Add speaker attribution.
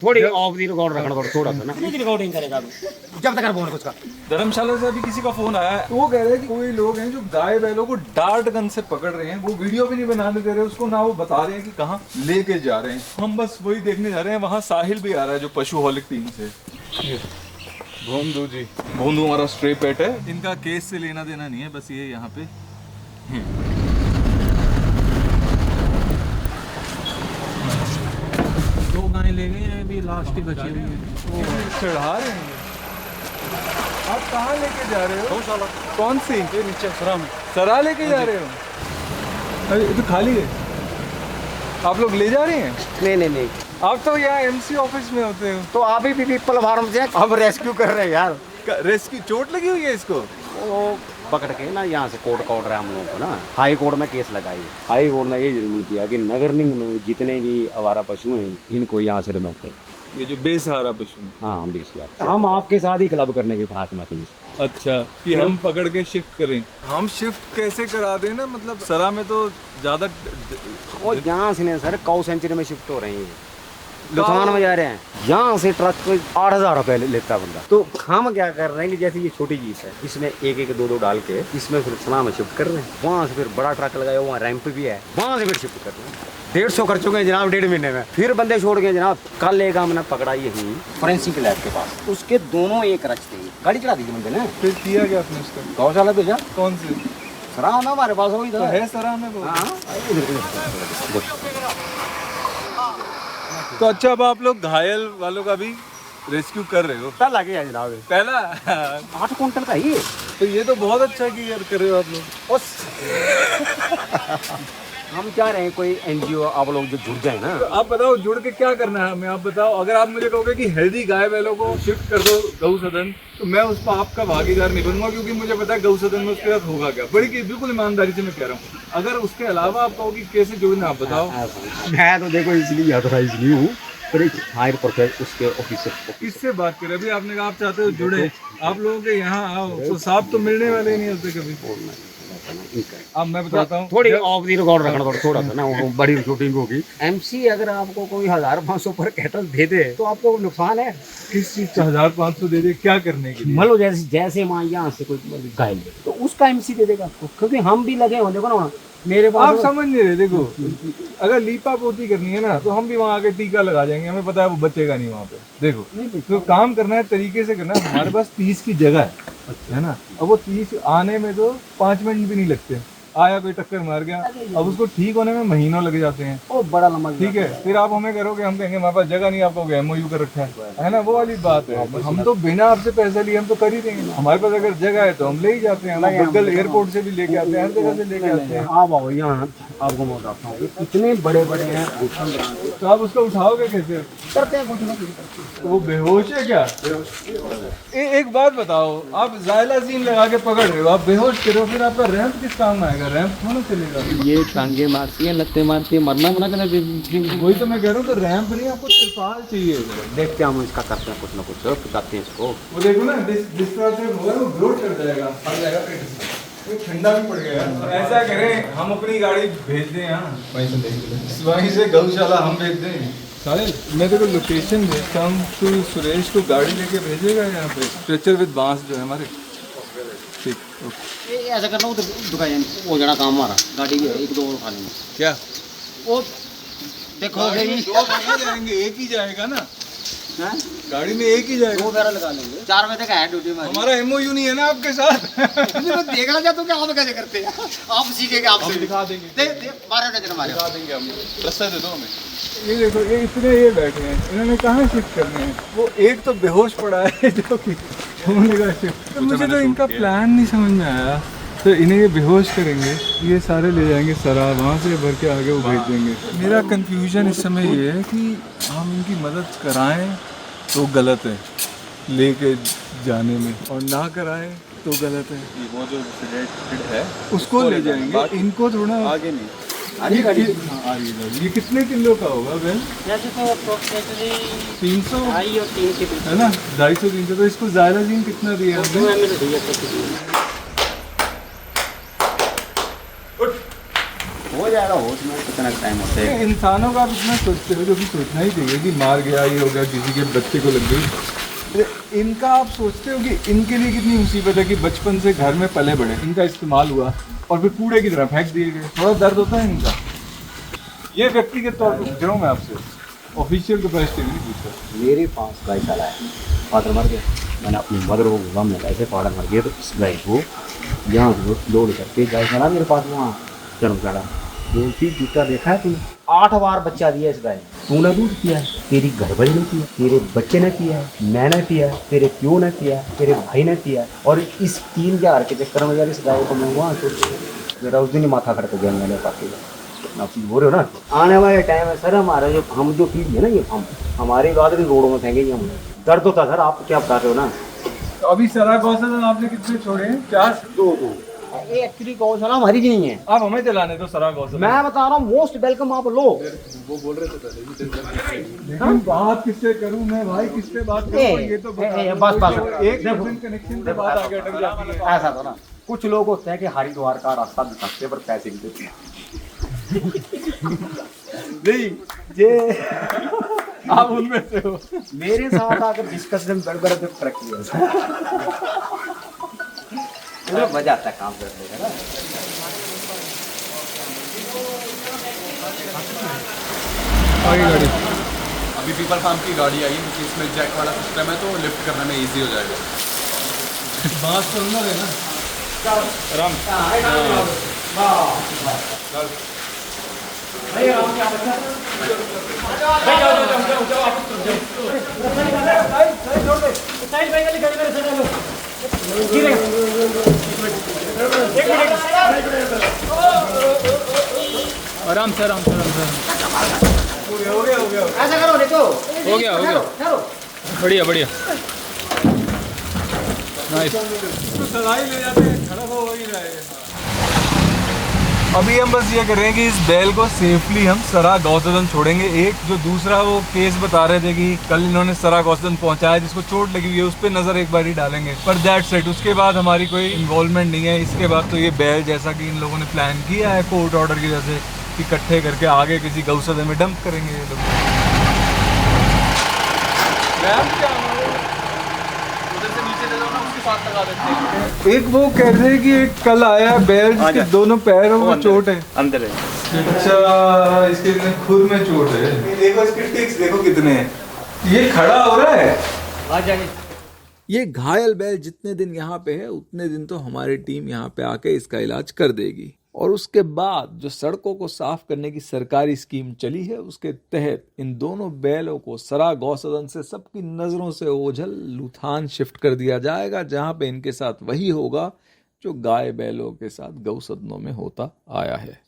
Speaker 1: थोड़ी of the record रखना पड़ता थोड़ा सा ना।
Speaker 2: कितनी रिकॉर्डिंग करेगा अभी?
Speaker 1: जब तक फोन कुछ का
Speaker 3: धर्मशाला से अभी किसी का फोन आया है, तो वो कह रहे हैं कि कोई लोग हैं जो गाय बैलों को डार्ट गन से पकड़ रहे हैं, वो वीडियो भी नहीं बनाने दे रहे उसको, ना वो बता रहे हैं कि कहाँ लेके जा रहे हैं। हम बस वही देखने जा रहे हैं। वहाँ साहिल भी आ रहा है जो पशु हॉलिक टीम से। भोंदू जी, भोंदू हमारा स्ट्रे पेट है, इनका केस से लेना देना नहीं है, बस ये यहाँ पे
Speaker 2: दो गाय ले गए हैं, अभी लास्ट ही बची हुई है।
Speaker 3: चढ़ा रहे हैं। आप कहाँ लेके जा रहे हो?
Speaker 2: गौशाला
Speaker 3: कौन सी?
Speaker 2: ये नीचे सरा में।
Speaker 3: सरा लेके जा रहे हो? अरे ये तो खाली है। आप लोग ले जा रहे हैं?
Speaker 1: नहीं
Speaker 3: आप तो यहाँ एमसी ऑफिस में होते हो।
Speaker 1: तो आप ही पीपल फार्म से अब रेस्क्यू कर रहे हैं यार।
Speaker 3: रेस्क्यू चोट लगी हुई है इसको?
Speaker 1: वो पकड़ के ना यहाँ से कोर्ट का ऑर्डर है हम लोगों को ना, हाई कोर्ट में केस लगाई। हाई कोर्ट ने ये जरूर किया कि नगर निगम में जितने भी आवारा पशु हैं इनको यहाँ से रिमूव करें।
Speaker 3: ये जो बेसहारा पशु हैं।
Speaker 1: हाँ हम भी हम आपके साथ ही क्लब करने के पास में थे।
Speaker 3: अच्छा, कि हम पकड़ के शिफ्ट करें। हम शिफ्ट कैसे करा दें ना, मतलब सरा में तो ज्यादा
Speaker 1: वो यहाँ से नहीं सर, काउ सेंचुरी में शिफ्ट हो रहे हैं, लुधियाना में जा रहे हैं। यहाँ से ट्रक 8,000 रुपए लेता है बंदा। तो हम क्या कर रहे हैं कि जैसे ये छोटी जीप है, इसमें एक एक दो डाल के इसमें फिर सना में शिफ्ट कर रहे हैं। वहाँ से फिर बड़ा ट्रक लगाया, वहाँ रैंप भी है, वहाँ से फिर शिफ्ट कर रहे हैं। 150 कर चुके हैं जनाब 1.5 महीने में। फिर बंदे छोड़ गए जनाब। कल एक हमने पकड़ा यही फॉरेंसिक लैब के पास, उसके दोनों एक रचते हैं। गाड़ी चढ़ा दी थी बंदे ने।
Speaker 3: फिर किया क्या आपने उसका?
Speaker 1: गौशाला भेजा।
Speaker 3: कौन सी?
Speaker 1: सरा ना हमारे पास वही
Speaker 3: तो
Speaker 1: था।
Speaker 3: है सरा में वो?
Speaker 1: हाँ।
Speaker 3: तो अच्छा, अब आप लोग घायल वालों का भी रेस्क्यू कर रहे हो?
Speaker 1: कल लगे जनाब
Speaker 3: पहला
Speaker 1: 8 क्विंटल का ही।
Speaker 3: तो ये तो बहुत अच्छा कि यार कर रहे हो आप लोग।
Speaker 1: हम चाह रहे हैं कोई एनजीओ आप लोग जो जुड़ जाए ना।
Speaker 3: तो आप बताओ जुड़ के क्या करना है हमें, आप बताओ। अगर आप मुझे कहोगे कि हेल्दी गाय बैलों को शिफ्ट कर दो गौ सदन, तो मैं उस पर आपका भागीदार नहीं बनूंगा, क्योंकि मुझे पता है गौ सदन में उसके साथ होगा क्या। बड़ी बिल्कुल ईमानदारी से मैं कह रहा हूँ। अगर उसके अलावा आप कहो कि कैसे जुड़ना, आप बताओ।
Speaker 1: मैं तो देखो इसलिए ऑथराइज नहीं हूँ, पर एक हायर प्रोफेसर उसके ऑफिसर।
Speaker 3: किससे बात करें? अभी आपने कहा आप चाहते हो जुड़े, आप लोगों के यहाँ आओ तो साहब तो मिलने वाले ही नहीं होते कभी। अब मैं बताता हूँ,
Speaker 1: थोड़ी ऑफ दी रिकॉर्ड रखना पड़ता थोड़ा सा ना, वो बड़ी शूटिंग होगी। एमसी अगर आपको कोई 1,500 पर कैटल दे दे तो आपको नुकसान है।
Speaker 3: किस चीज का 1,500 दे दे? क्या करने के लिए?
Speaker 1: मान लो जैसे मान यहाँ से कोई घायल तो उसका एमसी दे देगा आपको, क्योंकि हम भी लगे हो। देखो ना मेरे पास।
Speaker 3: आप समझ नहीं रहे। देखो, अगर लीपा पोती करनी है ना, तो हम भी वहाँ आके टीका लगा जाएंगे, हमें पता है वो बचेगा नहीं वहाँ पे। देखो, तो काम करना है तरीके से करना है। हमारे पास 30 की जगह है ना, अब वो 30 आने में तो 5 मिनट भी नहीं लगते। आया कोई टक्कर मार गया, अब उसको ठीक होने में महीनों लग जाते हैं।
Speaker 1: ओ बड़ा लंबा।
Speaker 3: ठीक है, फिर आप हमें करोगे, हम कहेंगे हमारे पास जगह नहीं, आपको एमओयू कर रखा है ना, वो वाली बात है। हम तो बिना आपसे पैसा लिए हम तो कर ही देंगे। हमारे पास अगर जगह है तो हम ले ही जाते हैं। हम गूगल एयरपोर्ट से भी लेके आते हैं, हर जगह से लेके आते हैं।
Speaker 1: आप आओ यहाँ, आपको मैं बताता हूँ इतने बड़े बड़े हैं।
Speaker 3: तो आप उसको उठाओगे कैसे?
Speaker 1: करते हैं कुछ ना कुछ।
Speaker 3: वो बेहोश है क्या? एक बात बताओ, आप जाइलाजीन लगा के पकड़ रहे हो, आप बेहोश करो, फिर आपका रैंप किस काम में आएगा? रैंप थोड़ा चलेगा।
Speaker 1: ये टांगे मारती है, लत्ते मारती है, मरना मना करना।
Speaker 3: वही तो मैं कह रहा हूँ, तो रैंप नहीं, आपको तिरपाल चाहिए।
Speaker 1: देखते हैं हम इसका करते हैं कुछ ना कुछ, बताते हैं इसको।
Speaker 3: वो देखो ना, जिस तरह से होगा वो ग्रोथ कर जाएगा, फट जाएगा पेट से। वो ठंडा भी पड़ गया। ऐसा करें, हम अपनी गाड़ी भेज दें यहाँ, वहीं से गौशाला हम भेज दें। साहिल, मैं तेरे को लोकेशन भेजता हूँ, तू सुरेश को गाड़ी लेके भेजेगा यहाँ पे, स्ट्रेचर विद बांस जो है हमारे। ठीक, ओके।
Speaker 1: ऐसा करना उधर दुकान वो जरा काम हमारा गाड़ी भी है, 1-2 और खा लेंगे।
Speaker 3: क्या
Speaker 1: वो देखो
Speaker 3: गाड़ी 2 जाएंगे, एक ही जाएगा ना
Speaker 1: हैं?
Speaker 3: गाड़ी में, एक ही जाएगा।
Speaker 1: 2 गाड़ी लगा लेंगे। 4 बजे तक है ड्यूटी में।
Speaker 3: हमारा एमओयू नहीं है ना आपके साथ।
Speaker 1: मैं देखना चाहता हूँ कि आप कैसे करते हैं। आप सीखेंगे, आपसे
Speaker 3: दिखा देंगे।
Speaker 1: दे 12 नजर मारे।
Speaker 3: दिखा देंगे हम, रास्ता दे दो हमें। ये देखो, ये इतने ये बैठे हैं, इन्होंने कहाँ शिफ्ट करने हैं? वो एक तो बेहोश पड़ा है जो कि छोड़ने का शिफ्ट। तो मुझे तो इनका प्लान नहीं समझ में आया। तो इन्हें ये बेहोश करेंगे, ये सारे ले जाएंगे सरा, वहाँ से भर के आगे वो भेज देंगे। मेरा कंफ्यूजन इस समय ये है कि हम इनकी मदद कराएं तो गलत है लेके जाने में, और ना कराएं तो गलत है।
Speaker 4: वो जो सिलेक्टेड है
Speaker 3: उसको ले जाएंगे, इनको थोड़ा
Speaker 4: आगे नहीं।
Speaker 3: ये गाड़ी ये कितने किलो का होगा बेल?
Speaker 2: जैसे तो अप्रोक्सीमेटली
Speaker 3: 300
Speaker 2: 2.5 और 3 के बीच
Speaker 3: है ना, 250-300। तो इसको जाइलाजीन कितना दिया आपने?
Speaker 2: 2 ml दिया।
Speaker 1: हो जाएगा होश में कितना टाइम होता है।
Speaker 3: इंसानों का आप इतना सोचते हो, जो कि सोचना ही चाहिए कि मार गया, ये हो गया, किसी के बच्चे को लग गई। इनका आप सोचते हो कि इनके लिए कितनी मुसीबत है कि बचपन से घर में पले बड़े, इनका इस्तेमाल हुआ और फिर कूड़े की तरह फेंक दिए गए। थोड़ा दर्द होता है इनका। ये व्यक्तिगत तौर पर पूछ रहा हूँ मैं आपसे, ऑफिशियल कैपेसिटी नहीं पूछ रहा।
Speaker 1: मेरे पास गाय चला है, फादर मर गया, मैंने अपनी मदर को बोला मैं ऐसे फादर मर गया, तो इस गाय को यहाँ से लोड करके गाय चला मेरे पास वहाँ जन्म चढ़ा। बोलती जूता देखा है तूने, 8 बार बच्चा दिया इस गाय ने, तूने दूध किया है, तेरी घरवाली ने किया, तेरे बच्चे ने किया है, मैंने किया है, तेरे प्यो ने किया है, तेरे भाई ने किया है, और इस 3000 के चक्कर में यार इस गाय को मैं वहाँ मेरा उस दिन ही माथा खड़क गया मैंने पाती आप बोल रहे हो ना। आने वाले टाइम है सर हमारा जो हम जो पीढ़ी है ना, ये हम हमारी बात भी रोडों में फेंकेंगे हम। दर्द होता सर, आप क्या बता रहे हो ना।
Speaker 3: तो अभी सरा गौशाला आपने कितने छोड़े हैं? 4?
Speaker 1: 2 ये एक्चुअली गौशाला हमारी जी नहीं है,
Speaker 3: आप हमें चलाने दो सरा गौशाला।
Speaker 1: मैं बता रहा हूँ मोस्ट वेलकम आप लो।
Speaker 3: वो बोल रहे थे पहले, लेकिन बात किससे करूं मैं भाई, किससे बात करूं? ये तो
Speaker 1: बस
Speaker 3: एक कनेक्शन पे बात आगे अटक जाती है।
Speaker 1: ऐसा तो ना कुछ लोग होते हैं कि हरिद्वार का रास्ता दिखाते हैं पर पैसे भी देते हैं।
Speaker 3: नहीं ये आप उनमें से हो।
Speaker 1: मेरे साथ आकर डिस्कशन बड़बड़ पे ट्रक किया मजा आता है काम करने का ना।
Speaker 3: आगे गाड़ी
Speaker 4: अभी पीपल फार्म की गाड़ी आई है, क्योंकि इसमें जैक वाला सिस्टम है तो लिफ्ट करने में इजी हो जाएगा।
Speaker 3: बात तो अंदर है ना।
Speaker 2: आराम से आराम से आराम से।
Speaker 3: हो गया
Speaker 1: ऐसा करो देखो,
Speaker 2: हो गया बढ़िया बढ़िया नाइस।
Speaker 3: तो सराई ले जाते हैं, खड़ा हो ही रहा है। अभी हम बस ये कर रहे हैं कि इस बैल को सेफली हम सरा गौसदन छोड़ेंगे। एक जो दूसरा वो केस बता रहे थे कि कल इन्होंने सरा गौसदन पहुंचाया जिसको चोट लगी हुई है, उस पर नज़र एक बार ही डालेंगे, पर दैट्स इट। उसके बाद हमारी कोई इन्वॉल्वमेंट नहीं है। इसके बाद तो ये बैल जैसा कि इन लोगों ने प्लान किया है कोर्ट ऑर्डर की वजह से, इकट्ठे करके आगे किसी गौसदन में डंप करेंगे ये लोग। एक वो कह रहे हैं कि एक कल आया बैल जिसके दोनों पैरों में चोट है,
Speaker 1: अंदर है।
Speaker 3: अच्छा इसके खुद में चोट है। देखो इसके टिक्स देखो कितने हैं, ये खड़ा हो रहा है।
Speaker 1: आ जाइए।
Speaker 5: ये घायल बैल जितने दिन यहाँ पे है उतने दिन तो हमारी टीम यहाँ पे आके इसका इलाज कर देगी, और उसके बाद जो सड़कों को साफ करने की सरकारी स्कीम चली है उसके तहत इन दोनों बैलों को सरा गौसदन से सबकी नजरों से ओझल लुथान शिफ्ट कर दिया जाएगा, जहां पे इनके साथ वही होगा जो गाय बैलों के साथ गौसदनों में होता आया है।